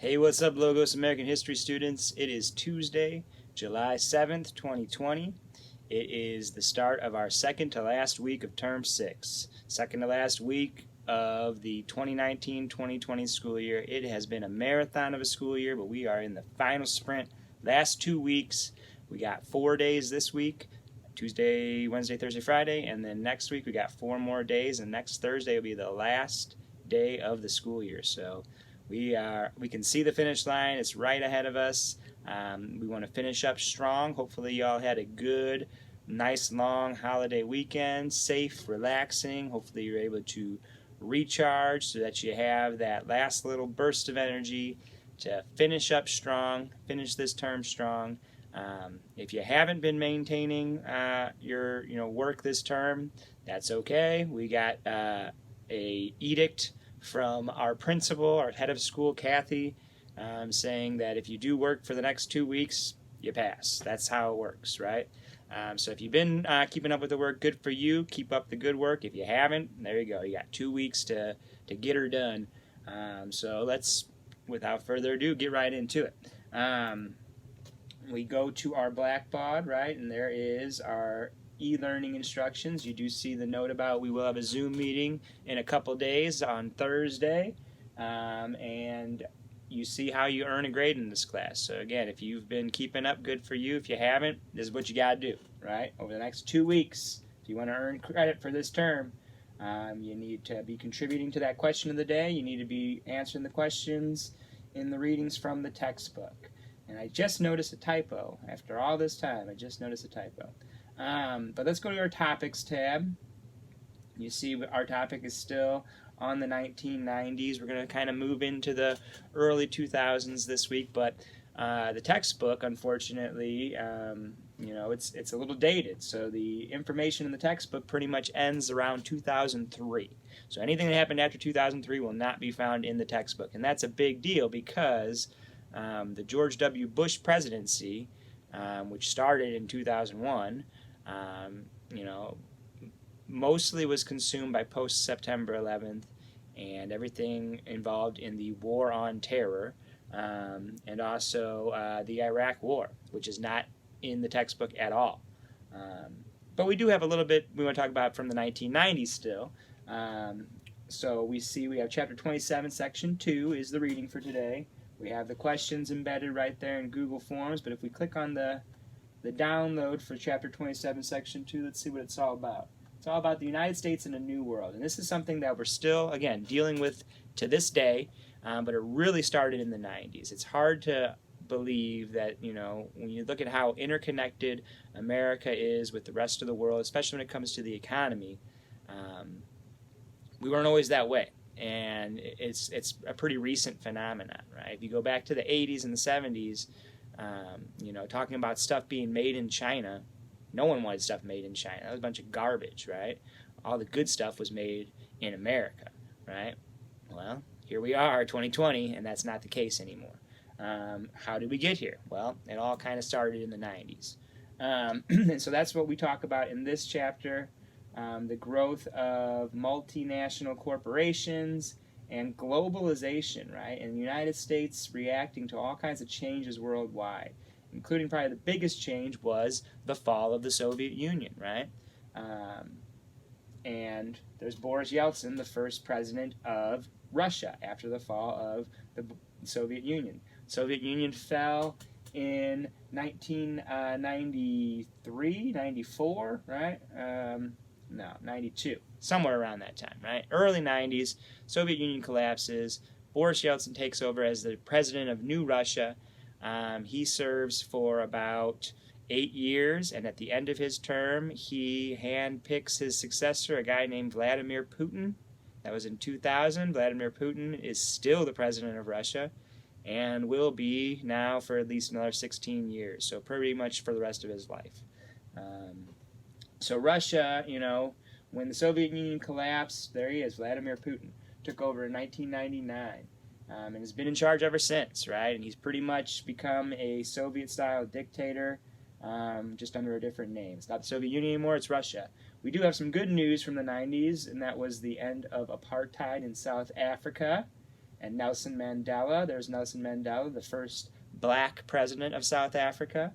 Hey, what's up, Logos American History students? It is Tuesday, July 7th, 2020. It is the start of our second to last week of Term 6. Second to last week of the 2019-2020 school year. It has been a marathon of a school year, but we are in the final sprint. Last 2 weeks, we got 4 days this week. Tuesday, Wednesday, Thursday, Friday, and then next week we got 4 more days, and next Thursday will be the last day of the school year. So we can see the finish line. It's right ahead of us. We want to finish up strong. Hopefully you all had a good, nice long holiday weekend, safe, relaxing. Hopefully you're able to recharge so that you have that last little burst of energy to finish up strong, finish this term strong. If you haven't been maintaining your work this term, that's okay. We got a edict from our principal, our head of school, Kathy, saying that if you do work for the next 2 weeks, you pass. That's how it works, right? So if you've been keeping up with the work, good for you. Keep up the good work. If you haven't, there you go. You got 2 weeks to get her done. So let's, without further ado, get right into it. We go to our Blackbaud, right, and there is our e-learning instructions. You do see the note about we will have a Zoom meeting in a couple days on Thursday, and you see how you earn a grade in this class. So again, if you've been keeping up, good for you. If you haven't, this is what you got to do, right? Over the next 2 weeks, if you want to earn credit for this term, you need to be contributing to that question of the day. You need to be answering the questions in the readings from the textbook. And I just noticed a typo. After all this time, I just noticed a typo. But let's go to our topics tab. You see our topic is still on the 1990s. We're going to kind of move into the early 2000s this week, but the textbook, unfortunately, it's a little dated. So the information in the textbook pretty much ends around 2003. So anything that happened after 2003 will not be found in the textbook. And that's a big deal because the George W. Bush presidency, which started in 2001, mostly was consumed by post-September 11th and everything involved in the War on Terror, and also the Iraq War, which is not in the textbook at all. But we do have a little bit we want to talk about from the 1990s still. So we have Chapter 27, Section 2 is the reading for today. We have the questions embedded right there in Google Forms, but if we click on the download for Chapter 27, Section 2, let's see what it's all about. It's all about the United States in a New World, and this is something that we're still, again, dealing with to this day, but it really started in the 90s. It's hard to believe that, when you look at how interconnected America is with the rest of the world, especially when it comes to the economy, we weren't always that way. And it's a pretty recent phenomenon, right? If you go back to the 80s and the 70s, talking about stuff being made in China, no one wanted stuff made in China. That was a bunch of garbage, right? All the good stuff was made in America, right? Well, here we are, 2020, and that's not the case anymore. How did we get here? Well, it all kind of started in the 90s. And so that's what we talk about in this chapter. The growth of multinational corporations and globalization, right? And the United States reacting to all kinds of changes worldwide, including probably the biggest change was the fall of the Soviet Union, right? And there's Boris Yeltsin, the first president of Russia after the fall of the Soviet Union. Soviet Union fell in 1993, 94, right? 92, somewhere around that time, right? Early 90s, Soviet Union collapses. Boris Yeltsin takes over as the president of New Russia. He serves for about 8 years, and at the end of his term, he handpicks his successor, a guy named Vladimir Putin. That was in 2000. Vladimir Putin is still the president of Russia and will be now for at least another 16 years, so pretty much for the rest of his life. So Russia, when the Soviet Union collapsed, there he is, Vladimir Putin, took over in 1999, and has been in charge ever since, right? And he's pretty much become a Soviet-style dictator, just under a different name. It's not the Soviet Union anymore, it's Russia. We do have some good news from the 90s, and that was the end of apartheid in South Africa. and Nelson Mandela. There's Nelson Mandela, the first black president of South Africa.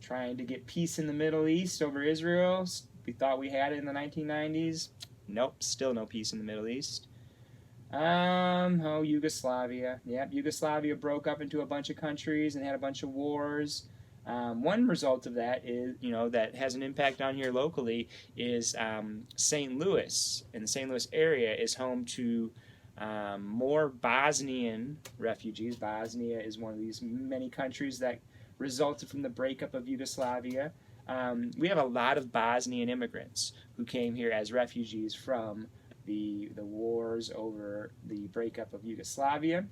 Trying to get peace in the Middle East over Israel. We thought we had it in the 1990s. Nope, still no peace in the Middle East. Yugoslavia. Yep, Yugoslavia broke up into a bunch of countries and had a bunch of wars. One result of that is, that has an impact on here locally is St. Louis. And the St. Louis area is home to more Bosnian refugees. Bosnia is one of these many countries that resulted from the breakup of Yugoslavia. We have a lot of Bosnian immigrants who came here as refugees from the wars over the breakup of Yugoslavia.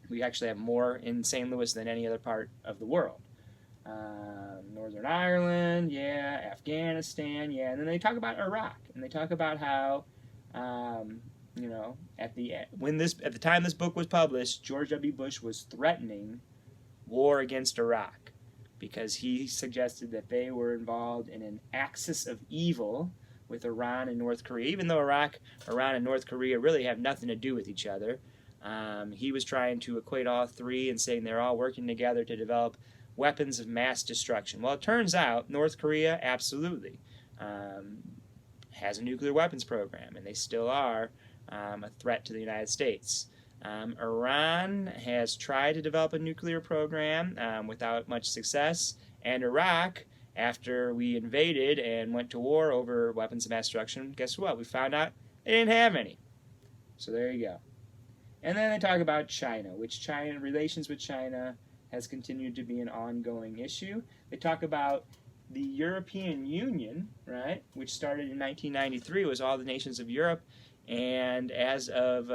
We actually have more in St. Louis than any other part of the world. Northern Ireland, yeah, Afghanistan, yeah, and then they talk about Iraq, and they talk about how, at the time this book was published, George W. Bush was threatening war against Iraq because he suggested that they were involved in an axis of evil with Iran and North Korea, even though Iran and North Korea really have nothing to do with each other. He was trying to equate all three and saying they're all working together to develop weapons of mass destruction. Well, it turns out North Korea absolutely has a nuclear weapons program, and they still are a threat to the United States. Iran has tried to develop a nuclear program without much success, and Iraq, after we invaded and went to war over weapons of mass destruction, guess what? We found out they didn't have any. So there you go. And then they talk about China, relations with China has continued to be an ongoing issue. They talk about the European Union, right, which started in 1993, was all the nations of Europe, and as of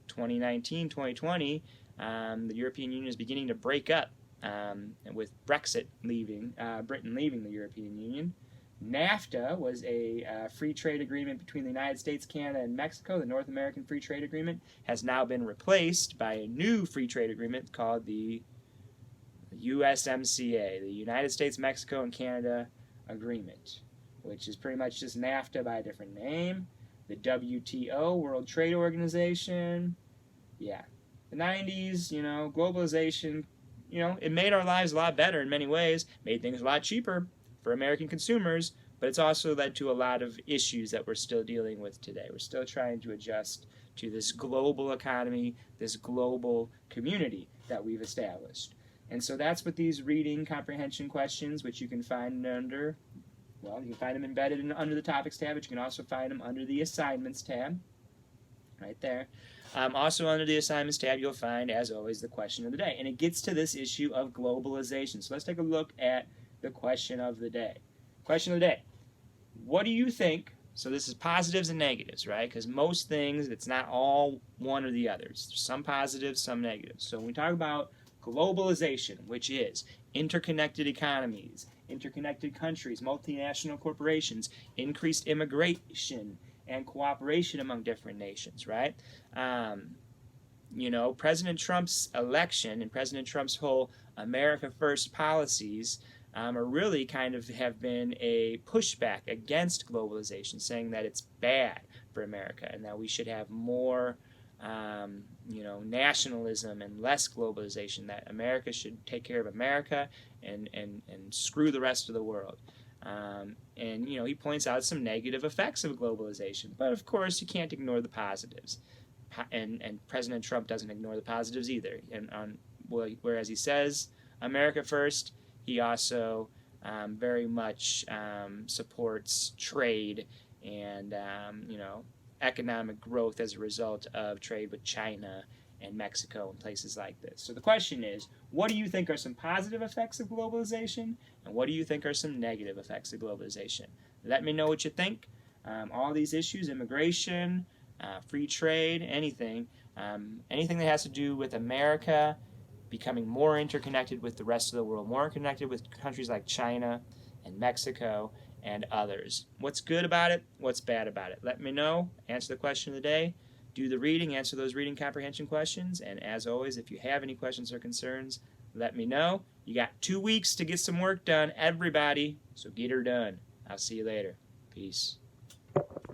2019, 2020, the European Union is beginning to break up with Britain leaving the European Union. NAFTA was a free trade agreement between the United States, Canada, and Mexico. The North American Free Trade Agreement has now been replaced by a new free trade agreement called the USMCA, the United States, Mexico, and Canada Agreement, which is pretty much just NAFTA by a different name. The WTO, World Trade Organization. Yeah. The 90s, globalization, it made our lives a lot better in many ways, made things a lot cheaper for American consumers, but it's also led to a lot of issues that we're still dealing with today. We're still trying to adjust to this global economy, this global community that we've established. And so that's what these reading comprehension questions, which you can find under, you can find them embedded under the topics tab, but you can also find them under the assignments tab, right there. Also under the assignments tab, you'll find, as always, the question of the day. And it gets to this issue of globalization. So let's take a look at the question of the day. Question of the day. What do you think? So this is positives and negatives, right? Because most things, it's not all one or the others. There's some positives, some negatives. So when we talk about globalization, which is interconnected economies, interconnected countries, multinational corporations, increased immigration and cooperation among different nations, right? President Trump's election and President Trump's whole America First policies are really kind of have been a pushback against globalization, saying that it's bad for America and that we should have more nationalism and less globalization, that America should take care of America and screw the rest of the world. He points out some negative effects of globalization, but of course you can't ignore the positives. And President Trump doesn't ignore the positives either. Whereas he says America first, he also very much supports trade and economic growth as a result of trade with China and Mexico and places like this. So the question is, what do you think are some positive effects of globalization, and what do you think are some negative effects of globalization? Let me know what you think. All these issues, immigration, free trade, anything that has to do with America becoming more interconnected with the rest of the world, more connected with countries like China and Mexico and others. What's good about it? What's bad about it? Let me know. Answer the question of the day. Do the reading. Answer those reading comprehension questions. And as always, if you have any questions or concerns, let me know. You got 2 weeks to get some work done, everybody. So get her done. I'll see you later. Peace.